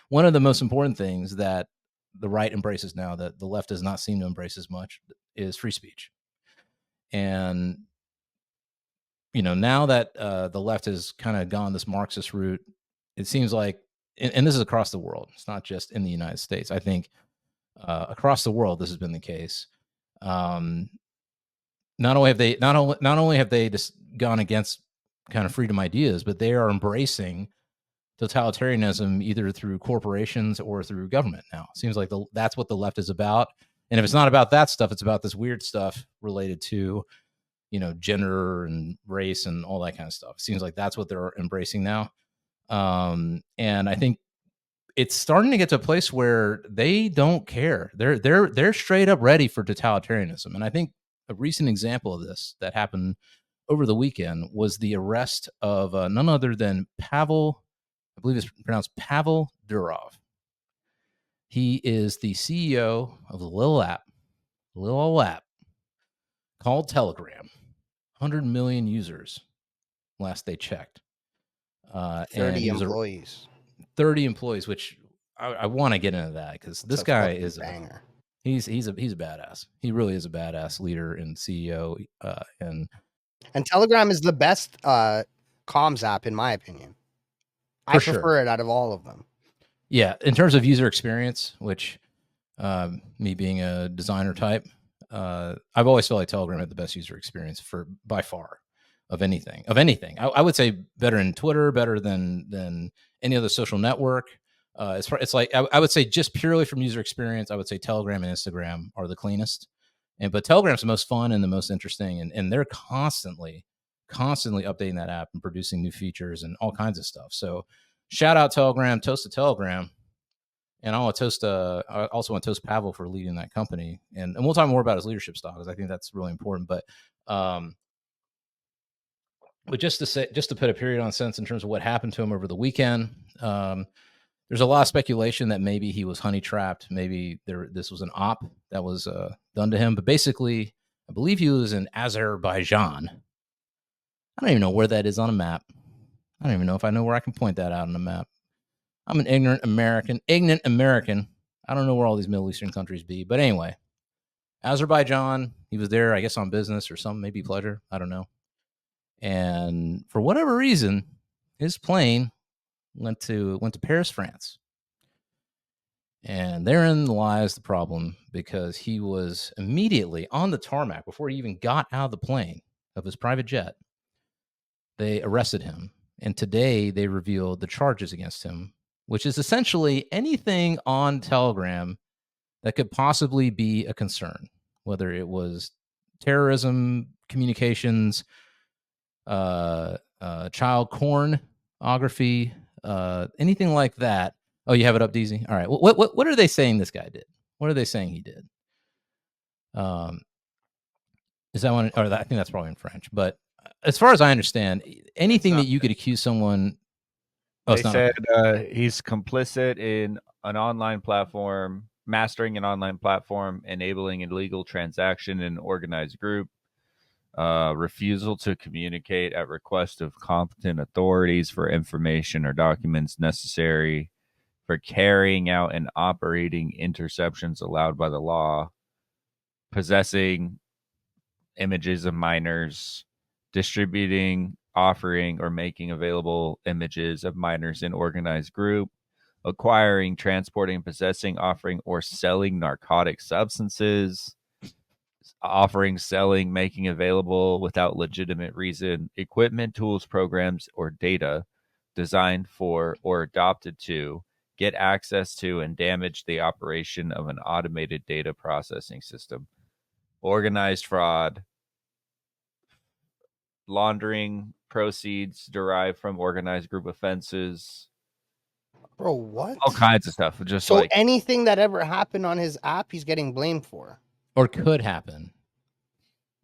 one of the most important things that the right embraces now that the left does not seem to embrace as much is free speech. And now that the left has kind of gone this Marxist route, it seems like, and this is across the world. It's not just in the United States. I think across the world this has been the case. Not only have they just gone against kind of freedom ideas, but they are embracing totalitarianism either through corporations or through government now. It seems like that's what the left is about. And if it's not about that stuff, it's about this weird stuff related to, gender and race and all that kind of stuff. It seems like that's what they're embracing now. And I think it's starting to get to a place where they don't care. They're straight up ready for totalitarianism. And I think a recent example of this that happened over the weekend was the arrest of none other than Pavel. I believe it's pronounced Pavel Durov. He is the CEO of a little old app called Telegram. 100 million users last they checked. 30 employees. 30 employees, which I want to get into that because this guy is a banger. He's a badass. He really is a badass leader and CEO. And Telegram is the best comms app in my opinion. I prefer it out of all of them. Yeah, in terms of user experience, which me being a designer type, I've always felt like Telegram had the best user experience by far of anything. I would say better than Twitter, better than any other social network. It's like I would say just purely from user experience, I would say Telegram and Instagram are the cleanest. But Telegram's the most fun and the most interesting, and they're constantly updating that app and producing new features and all kinds of stuff. So shout out Telegram, toast to Telegram. And I also want to toast Pavel for leading that company. And we'll talk more about his leadership style because I think that's really important. But just to put a period on sense in terms of what happened to him over the weekend, there's a lot of speculation that maybe he was honey trapped. Maybe this was an op that was done to him. But basically, I believe he was in Azerbaijan. I don't even know where that is on a map. I don't even know if I know where I can point that out on a map. I'm an ignorant American. I don't know where all these Middle Eastern countries be. But anyway, Azerbaijan, he was there, I guess, on business or something, maybe pleasure. I don't know. And for whatever reason, his plane went to Paris, France. And therein lies the problem because he was immediately on the tarmac before he even got out of the plane of his private jet. They arrested him. And today they revealed the charges against him, which is essentially anything on Telegram that could possibly be a concern, whether it was terrorism, communications, child pornography, anything like that. Oh, you have it up, DZ? All right. What are they saying this guy did? What are they saying he did? Is that one? Or I think that's probably in French. But as far as I understand, anything that you could accuse someone. They said he's complicit in an online platform, mastering an online platform, enabling illegal transaction in an organized group, refusal to communicate at request of competent authorities for information or documents necessary for carrying out and operating interceptions allowed by the law, possessing images of minors, distributing, offering, or making available images of minors in organized group, acquiring, transporting, possessing, offering, or selling narcotic substances, offering, selling, making available without legitimate reason, equipment, tools, programs, or data designed for or adopted to get access to and damage the operation of an automated data processing system, organized fraud, laundering proceeds derived from organized group offenses. Bro, what? All kinds of stuff. Just so anything that ever happened on his app, he's getting blamed for. Or could happen.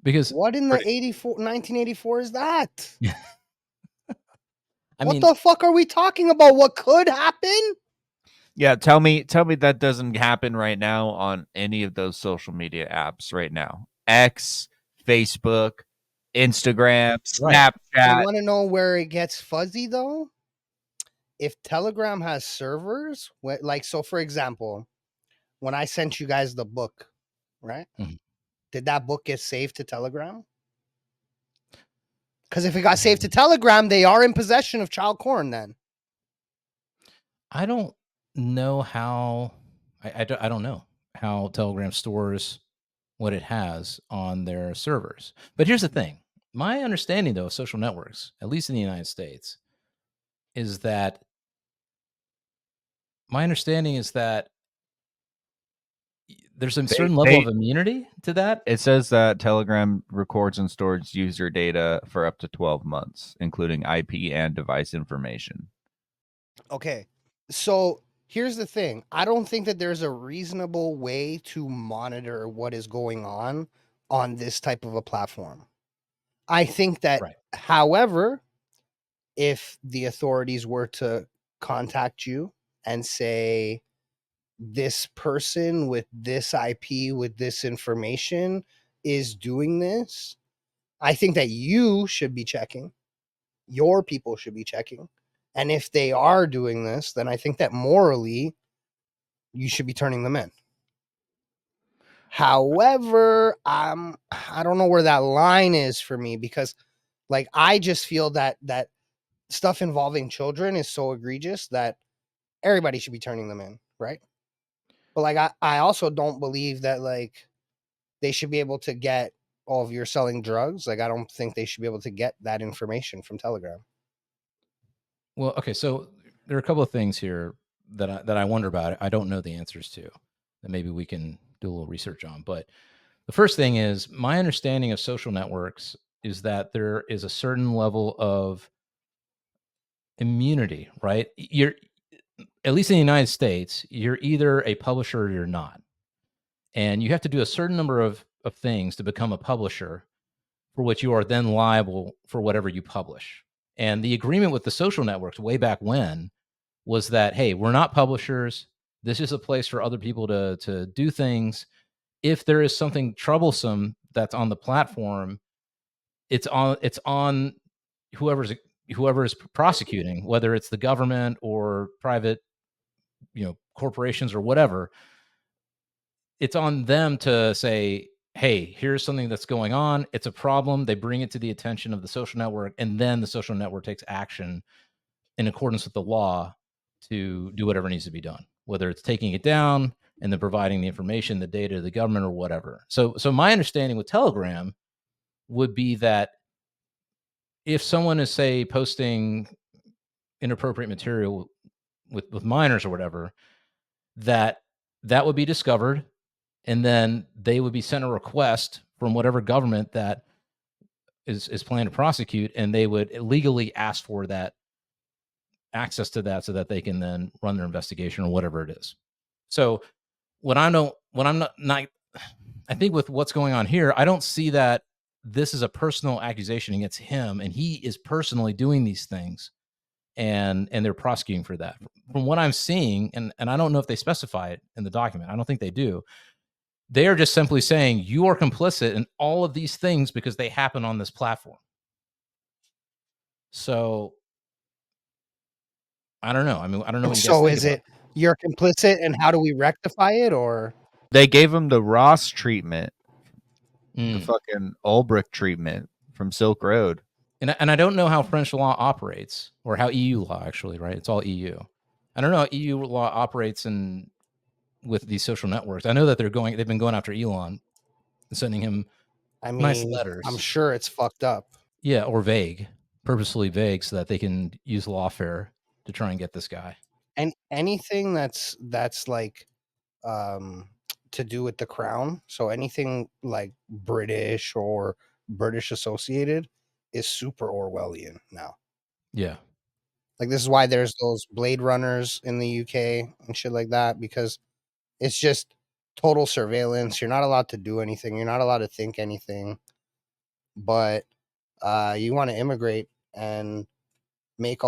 Because what in the 1984 is that? What the fuck are we talking about? What could happen? Yeah, tell me that doesn't happen right now on any of those social media apps right now. X, Facebook, Instagram, Snapchat. You want to know where it gets fuzzy though? if Telegram has servers, like, so for example, when I sent you guys the book, right? Mhm. Did that book get saved to Telegram? Because if it got saved to Telegram, they are in possession of child porn then. I don't know how. I don't know how Telegram stores what it has on their servers. But here's the thing: my understanding, though, of social networks, at least in the United States, is that there's a certain level of immunity to that. It says that Telegram records and stores user data for up to 12 months, including IP and device information. Okay, so here's the thing. I don't think that there's a reasonable way to monitor what is going on this type of a platform. I think that, Right. however, if the authorities were to contact you and say, this person with this IP, with this information is doing this, I think that you should be checking. Your people should be checking. And if they are doing this, then I think that morally you should be turning them in. However, I don't know where that line is for me, because like I just feel that stuff involving children is so egregious that everybody should be turning them in, right? But like I also don't believe that like they should be able to get, oh, if you're selling drugs, like I don't think they should be able to get that information from Telegram. Well, okay, so there are a couple of things here that I wonder about. I don't know the answers to, that maybe we can do a little research on. But the first thing is, my understanding of social networks is that there is a certain level of immunity, right? You're, at least in the United States, you're either a publisher or you're not. And you have to do a certain number of things to become a publisher, for which you are then liable for whatever you publish. And the agreement with the social networks way back when was that, hey, we're not publishers. This is a place for other people to do things. If there is something troublesome that's on the platform, it's on whoever is prosecuting, whether it's the government or private, corporations or whatever. It's on them to say, hey, here's something that's going on. It's a problem. They bring it to the attention of the social network, and then the social network takes action in accordance with the law to do whatever needs to be done, whether it's taking it down and then providing the information, the data to the government or whatever. So my understanding with Telegram would be that if someone is, say, posting inappropriate material with minors or whatever, that would be discovered, and then they would be sent a request from whatever government that is planning to prosecute, and they would legally ask for that access to that so that they can then run their investigation or whatever it is. So I think with what's going on here, I don't see that this is a personal accusation against him and he is personally doing these things, and they're prosecuting for that. From what I'm seeing, and I don't know if they specify it in the document, I don't think they do. They are just simply saying you are complicit in all of these things because they happen on this platform. So I don't know. I mean, I don't know what you guys So think is about it you're complicit, and how do we rectify it? Or They gave him the Ross treatment, the Mm. fucking Ulbricht treatment from Silk Road. And I don't know how French law operates, or how EU law actually, right? It's all EU. I don't know how EU law operates with these social networks. I know that they've been going after Elon and sending him nice letters. I'm sure it's fucked up. Yeah, or vague, purposefully vague, so that they can use lawfare to try and get this guy. And anything that's like to do with the crown, so anything like British or British associated, is super Orwellian now. Yeah. Like this is why there's those Blade Runners in the UK and shit like that, because it's just total surveillance. You're not allowed to do anything. You're not allowed to think anything. But you want to immigrate and take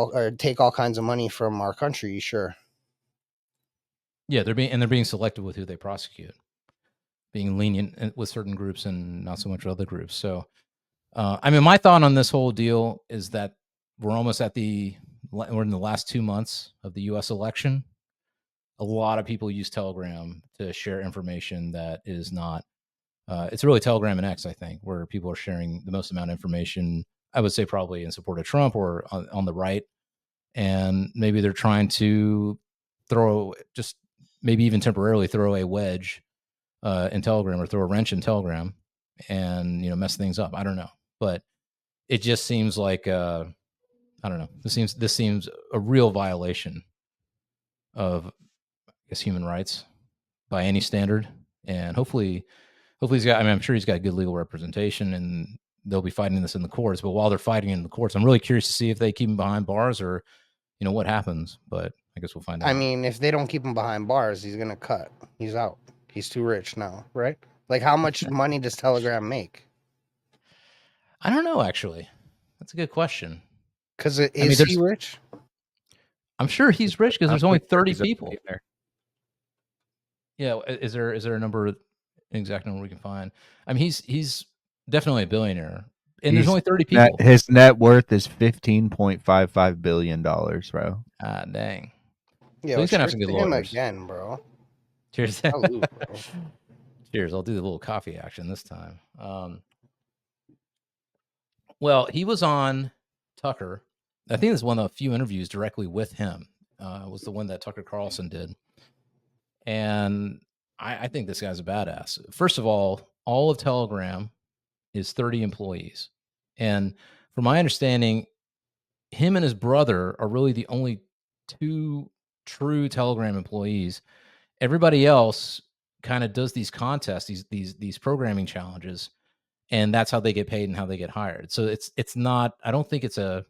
all kinds of money from our country, sure. Yeah, they're being selective with who they prosecute, being lenient with certain groups and not so much with other groups. So, I mean, my thought on this whole deal is that we're almost at the or in the last 2 months of the U.S. election, a lot of people use Telegram to share information that is not. It's really Telegram and X, I think, where people are sharing the most amount of information. I would say probably in support of Trump or on the right, and maybe they're trying to just maybe even temporarily throw a wedge in Telegram or throw a wrench in Telegram and mess things up. I don't know, but it just seems like I don't know. This seems a real violation of, I guess, human rights by any standard, and hopefully he's got. I mean, I'm sure he's got good legal representation, and they'll be fighting this in the courts. But while they're fighting in the courts, I'm really curious to see if they keep him behind bars or what happens. But I guess we'll find out. I mean, if they don't keep him behind bars, he's gonna cut. He's out. He's too rich now, right? Like, how much money does Telegram make? I don't know, actually. That's a good question. Because is he rich? I'm sure he's rich because there's only 30 people. Yeah, is there a number, an exact number we can find? I mean, he's definitely a billionaire, and there's only 30 people. His net worth is $15.55 billion, bro. Ah, dang. Yeah, so he's gonna have some good lawyers again, bro. Cheers. Salute, bro. Cheers. I'll do the little coffee action this time. Well, he was on Tucker. I think it's one of the few interviews directly with him. Was the one that Tucker Carlson did. And I think this guy's a badass. First of all of Telegram is 30 employees. And from my understanding, him and his brother are really the only two true Telegram employees. Everybody else kind of does these contests, these programming challenges, and that's how they get paid and how they get hired. So it's not, I don't think it's I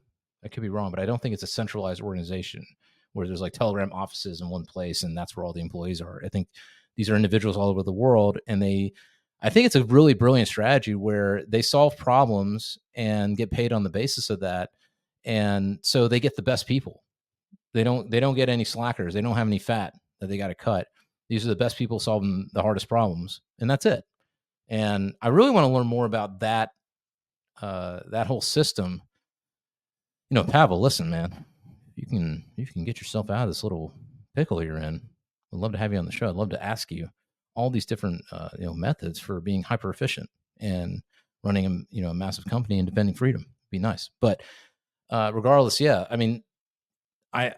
could be wrong, but I don't think it's a centralized organization where there's like Telegram offices in one place and that's where all the employees are. I think these are individuals all over the world, and I think it's a really brilliant strategy where they solve problems and get paid on the basis of that. And so they get the best people. They don't get any slackers. They don't have any fat that they got to cut. These are the best people solving the hardest problems, and that's it. And I really want to learn more about that whole system. Pavel, listen, man, you can get yourself out of this little pickle you're in. I'd love to have you on the show. I'd love to ask you all these different methods for being hyper efficient and running a massive company and defending freedom. It'd be nice. But regardless, yeah, I mean, I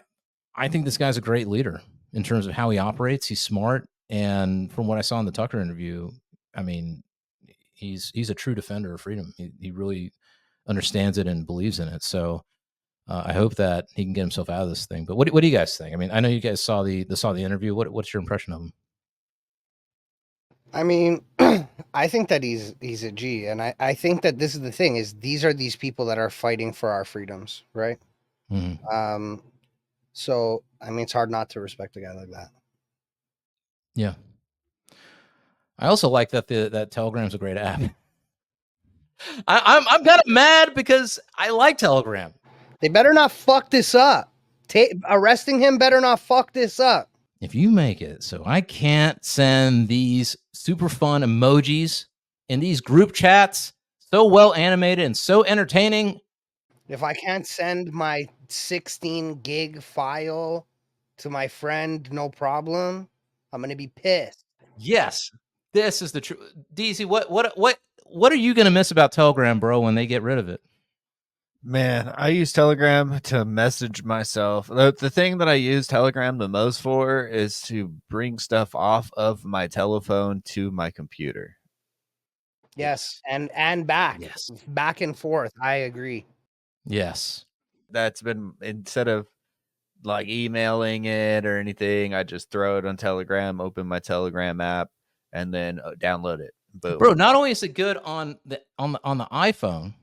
think this guy's a great leader in terms of how he operates. He's smart, and from what I saw in the Tucker interview, I mean, he's a true defender of freedom. He really understands it and believes in it. So I hope that he can get himself out of this thing. But what do you guys think? I mean, I know you guys saw the interview. What's your impression of him? I mean, I think that he's a G, and I think that this is the thing: is these are these people that are fighting for our freedoms, right? Mm-hmm. So I mean, it's hard not to respect a guy like that. Yeah. I also like that that Telegram's a great app. I'm kind of mad because I like Telegram. They better not fuck this up. Arresting him better not fuck this up. If you make it so I can't send these super fun emojis in these group chats, so well animated and so entertaining. If I can't send my 16 gig file to my friend, no problem, I'm going to be pissed. Yes, this is the truth. DZ, what are you going to miss about Telegram, bro, when they get rid of it? Man, I use Telegram to message myself. The thing that I use Telegram the most for is to bring stuff off of my telephone to my computer. Yes, and back. Yes. Back and forth. I agree. Yes. That's been, instead of like emailing it or anything, I just throw it on Telegram, open my Telegram app, and then download it. Boom. Bro, not only is it good on the iPhone,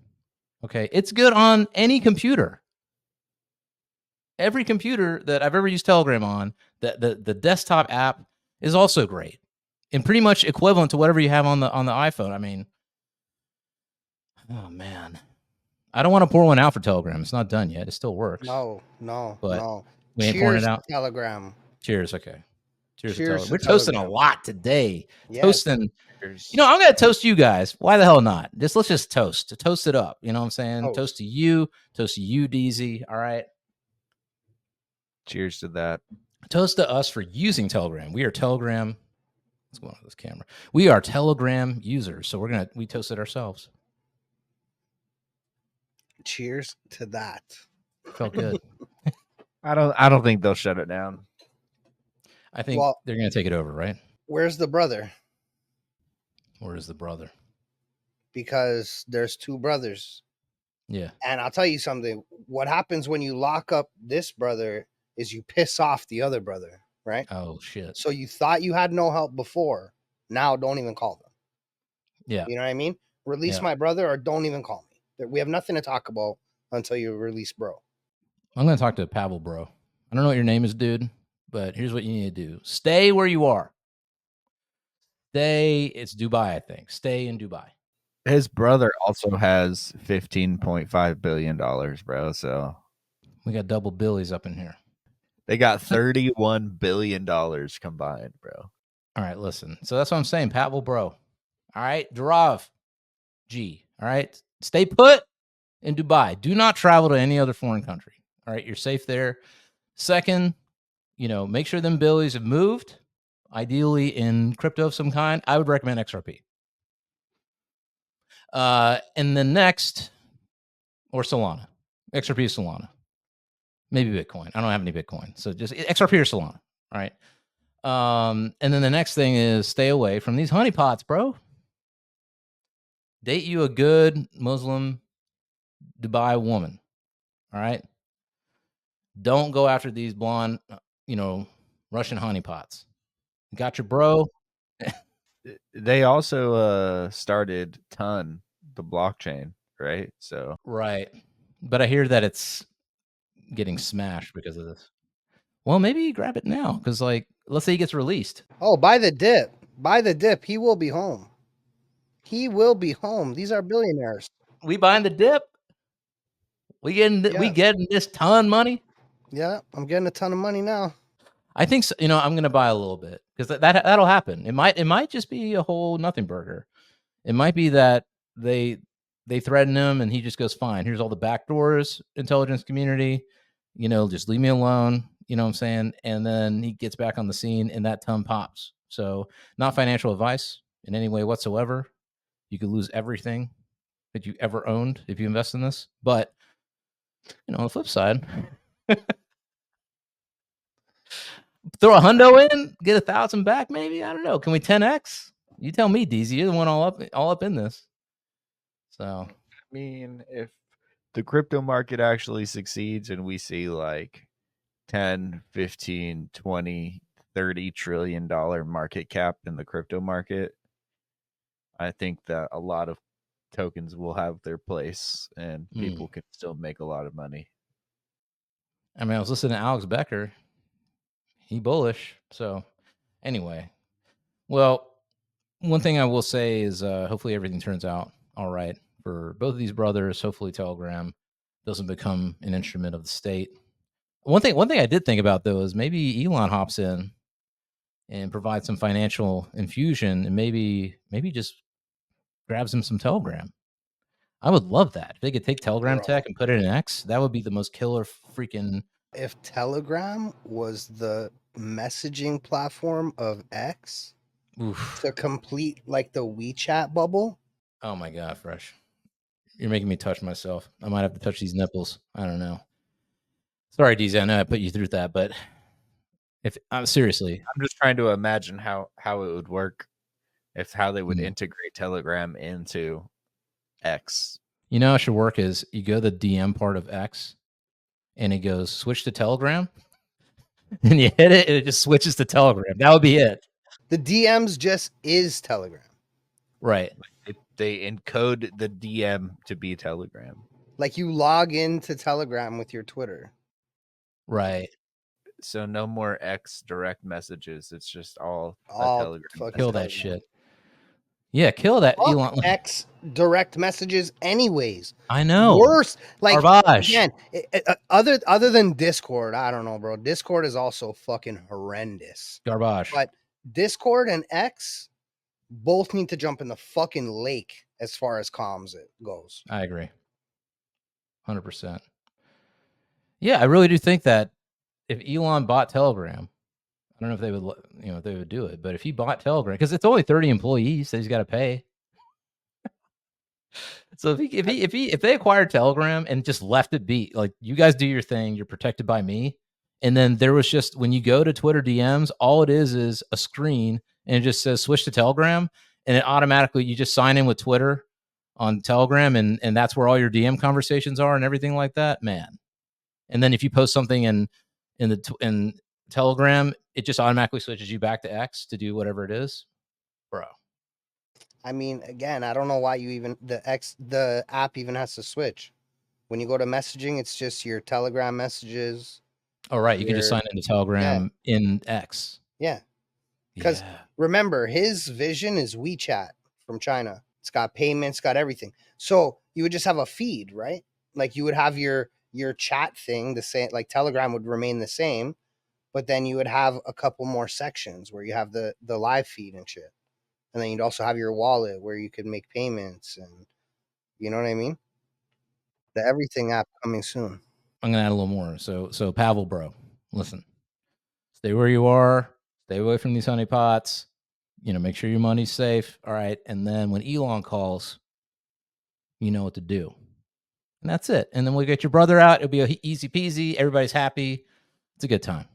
okay, it's good on any computer. Every computer that I've ever used Telegram on, the desktop app is also great and pretty much equivalent to whatever you have on the iPhone. I mean, oh man, I don't want to pour one out for Telegram. It's not done yet. It still works. No. We ain't pouring it out. Telegram. Cheers. Okay. Cheers. Cheers. We're toasting a lot today. Yes. Toasting. I'm going to toast you guys. Why the hell not? Let's just toast it up. You know what I'm saying? Oh. Toast to you, DZ. All right. Cheers to that. Toast to us for using Telegram. We are Telegram. What's going on with this camera? We are Telegram users, so we toast it ourselves. Cheers to that. Felt good. I don't think they'll shut it down. I think they're going to take it over, right? Where's the brother? Where is the brother? Because there's two brothers. Yeah. And I'll tell you something. What happens when you lock up this brother is you piss off the other brother, right? Oh, shit. So you thought you had no help before. Now don't even call them. Yeah. You know what I mean? Release my brother or don't even call me. We have nothing to talk about until you release bro. I'm going to talk to Pavel, bro. I don't know what your name is, dude, but here's what you need to do. Stay where you are. It's Dubai, I think. Stay in Dubai. His brother also has $15.5 billion, bro. So we got double billies up in here. They got $31 billion combined, bro. All right, listen. So that's what I'm saying. Pavel, bro. All right. DUROV. G. All right. Stay put in Dubai. Do not travel to any other foreign country. All right. You're safe there. Second, make sure them billies have moved, ideally in crypto of some kind. I would recommend XRP. And then next, or Solana. XRP is Solana. Maybe Bitcoin. I don't have any Bitcoin. So just XRP or Solana. All right. And then the next thing is stay away from these honeypots, bro. Date you a good Muslim Dubai woman. All right. Don't go after these blonde, Russian honeypots. Got your bro. They also started Ton, the blockchain, right? So right. But I hear that it's getting smashed because of this. Well, maybe grab it now because, let's say he gets released. Oh, buy the dip. Buy the dip. He will be home. He will be home. These are billionaires. We buying the dip. We getting this ton money. Yeah, I'm getting a ton of money now. I think so, I'm going to buy a little bit because that'll happen. It might just be a whole nothing burger. It might be that they threaten him and he just goes, fine, here's all the back doors, intelligence community, just leave me alone. You know what I'm saying? And then he gets back on the scene and that ton pops. So not financial advice in any way whatsoever. You could lose everything that you ever owned if you invest in this. But, on the flip side, throw a hundo in, get 1,000 back, maybe. I don't know. Can we 10x? You tell me, DZ. You're the one all up in this. So, I mean, if the crypto market actually succeeds and we see 10, 15, 20, 30 trillion dollar market cap in the crypto market, I think that a lot of tokens will have their place and people can still make a lot of money. I mean, I was listening to Alex Becker. He bullish. So anyway, well, one thing I will say is hopefully everything turns out all right for both of these brothers. Hopefully Telegram doesn't become an instrument of the state. One thing I did think about though is maybe Elon hops in and provides some financial infusion and maybe just grabs him some Telegram. I would love that. If they could take Telegram tech and put it in X, that would be the most killer freaking. If Telegram was the messaging platform of X to complete the WeChat bubble. Oh my God, Fresh. You're making me touch myself. I might have to touch these nipples. I don't know. Sorry, DZ. I know I put you through that, but seriously, I'm just trying to imagine how it would work, how they would integrate Telegram into X. How it should work is you go to the DM part of X, and it goes switch to Telegram, and you hit it, and it just switches to Telegram. That would be it. The DMs just is Telegram, right? They encode the DM to be Telegram. You log into Telegram with your Twitter. Right. So no more X direct messages. It's just all Telegram. Kill that shit. Yeah, kill that Elon. X direct messages anyways. I know. Worse. Garbage. Again, other than Discord, I don't know, bro. Discord is also fucking horrendous. Garbage. But Discord and X both need to jump in the fucking lake as far as comms it goes. I agree. 100%. Yeah, I really do think that if Elon bought Telegram, I don't know if they would, if they would do it, but if he bought Telegram, because it's only 30 employees that he's got to pay. So if they acquired Telegram and just left it be, like, you guys do your thing, you're protected by me, and then there was just, when you go to Twitter DMs, all it is a screen, and it just says switch to Telegram, and it automatically, you just sign in with Twitter on Telegram, and that's where all your DM conversations are and everything like that, man. And then if you post something in Telegram, it just automatically switches you back to X to do whatever it is, bro. I mean, again, I don't know why the app even has to switch. When you go to messaging, it's just your Telegram messages. Oh, right. You can just sign into Telegram in X. Yeah. Because remember, his vision is WeChat from China. It's got payments, got everything. So you would just have a feed, right? Like you would have your chat thing, the same, like Telegram would remain the same, but then you would have a couple more sections where you have the live feed and shit. And then you'd also have your wallet where you could make payments, and you know what I mean? The everything app coming soon. I'm gonna add a little more. So Pavel, bro, listen, stay where you are, stay away from these honeypots. Make sure your money's safe. All right. And then when Elon calls, you know what to do. And that's it. And then we'll get your brother out. It'll be easy peasy. Everybody's happy. It's a good time.